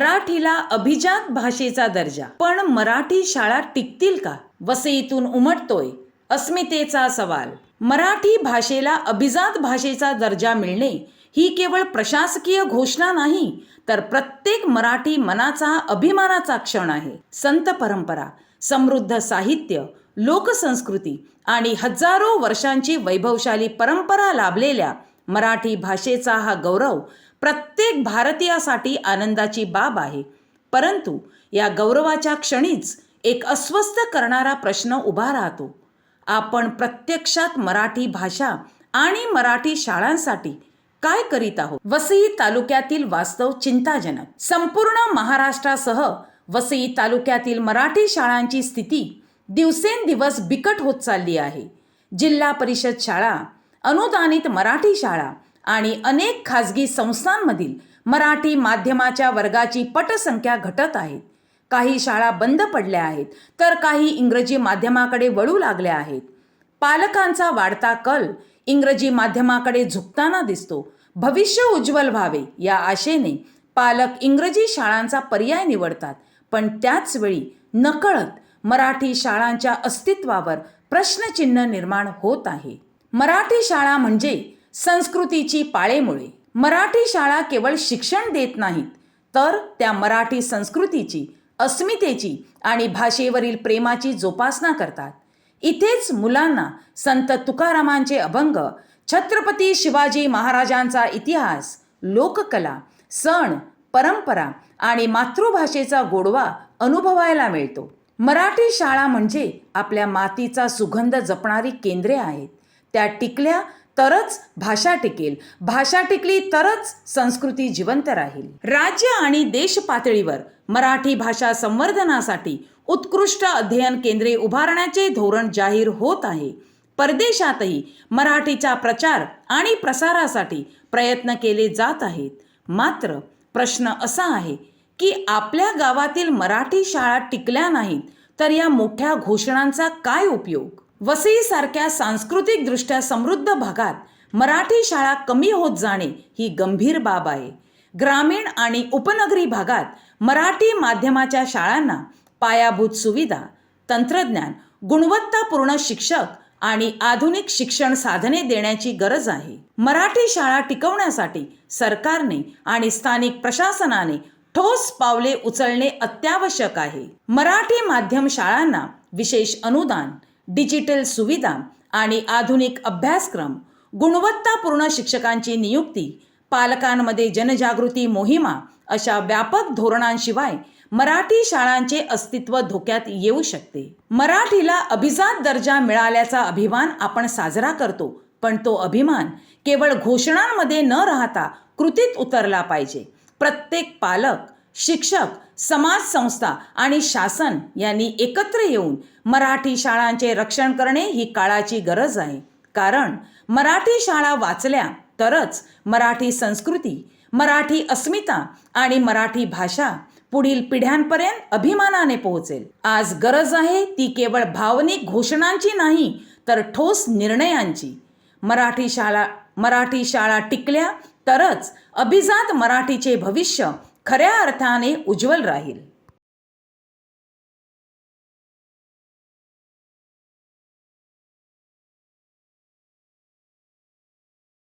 मराठीला अभिजात भाषेचा दर्जा, पण मराठी शाळा टिकतील का? वसईतून उमटतोय अस्मितेचा सवाल. मराठी भाषेला अभिजात भाषेचा दर्जा मिळणे ही केवळ प्रशासकीय घोषणा नाही, तर प्रत्येक मराठी मनाचा अभिमानाचा क्षण आहे. संत परंपरा, समृद्ध साहित्य, लोकसंस्कृती आणि हजारो वर्षांची वैभवशाली परंपरा लाभलेल्या मराठी भाषेचा हा गौरव प्रत्येक भारतीयासाठी आनंदाची बाब आहे. परंतु या गौरवाच्या क्षणीच एक अस्वस्थ करणारा प्रश्न उभा राहतो. आपण प्रत्यक्षात मराठी भाषा आणि मराठी शाळांसाठी काय करीत आहोत? वसई तालुक्यातील वास्तव चिंताजनक. संपूर्ण महाराष्ट्रासह वसई तालुक्यातील मराठी शाळांची स्थिती दिवसेंदिवस बिकट होत चालली आहे. जिल्हा परिषद शाळा, अनुदानित मराठी शाळा आणि अनेक खाजगी संस्थांमधील मराठी माध्यमाच्या वर्गाची पटसंख्या घटत आहेत. काही शाळा बंद पडल्या आहेत, तर काही इंग्रजी माध्यमाकडे वळू लागल्या आहेत. पालकांचा वाढता कल इंग्रजी माध्यमाकडे झुकताना दिसतो. भविष्य उज्ज्वल व्हावे या आशेने पालक इंग्रजी शाळांचा पर्याय निवडतात, पण त्याच वेळी नकळत मराठी शाळांच्या अस्तित्वावर प्रश्नचिन्ह निर्माण होत आहे. मराठी शाळा म्हणजे संस्कृतीची पाळेमुळे. मराठी शाळा केवळ शिक्षण देत नाहीत, तर त्या मराठी संस्कृतीची, अस्मितेची आणि भाषेवरील प्रेमाची जोपासना करतात. इथेच मुलांना संत तुकारामांचे अभंग, छत्रपती शिवाजी महाराजांचा इतिहास, लोककला, सण, परंपरा आणि मातृभाषेचा गोडवा अनुभवायला मिळतो. मराठी शाळा म्हणजे आपल्या मातीचा सुगंध जपणारी केंद्रे आहेत. त्या टिकल्या तरच भाषा टिकेल, भाषा टिकली तरच संस्कृती जिवंत राहील. राज्य आणि देश पातळीवर मराठी भाषा संवर्धनासाठी उत्कृष्ट अध्ययन केंद्रे उभारण्याचे धोरण जाहीर होत आहे. परदेशातही मराठीचा प्रचार आणि प्रसारासाठी प्रयत्न केले जात आहेत. मात्र प्रश्न असा आहे की आपल्या गावातील मराठी शाळा टिकल्या नाहीत तर या मोठ्या घोषणांचा काय उपयोग? वसईसारख्या सांस्कृतिकदृष्ट्या समृद्ध भागात मराठी शाळा कमी होत जाणे ही गंभीर बाब आहे. ग्रामीण आणि उपनगरी भागात मराठी माध्यमाच्या शाळांना पायाभूत सुविधा, तंत्रज्ञान, गुणवत्तापूर्ण शिक्षक आणि आधुनिक शिक्षण साधने देण्याची गरज आहे. मराठी शाळा टिकवण्यासाठी सरकारने आणि स्थानिक प्रशासनाने ठोस पावले उचलणे अत्यावश्यक आहे. मराठी माध्यम शाळांना विशेष अनुदान, डिजिटल सुविधा आणि आधुनिक अभ्यासक्रम, गुणवत्तापूर्ण शिक्षकांची नियुक्ती, पालकांमध्ये जनजागृती मोहिमा अशा व्यापक धोरणांशिवाय मराठी शाळांचे अस्तित्व धोक्यात येऊ शकते. मराठीला अभिजात दर्जा मिळाल्याचा अभिमान आपण साजरा करतो, पण तो अभिमान केवळ घोषणांमध्ये न राहता कृतीत उतरला पाहिजे. प्रत्येक पालक, शिक्षक, समाज संस्था आणि शासन यांनी एकत्र येऊन मराठी शाळांचे रक्षण करणे ही काळाची गरज आहे. कारण मराठी शाळा वाचल्या तरच मराठी संस्कृती, मराठी अस्मिता आणि मराठी भाषा पुढील पिढ्यांपर्यंत अभिमानाने पोहोचेल. आज गरज आहे ती केवळ भावनिक घोषणांची नाही, तर ठोस निर्णयांची. मराठी शाळा टिकल्या तरच अभिजात मराठीचे भविष्य खऱ्या अर्थाने उज्ज्वल राहील.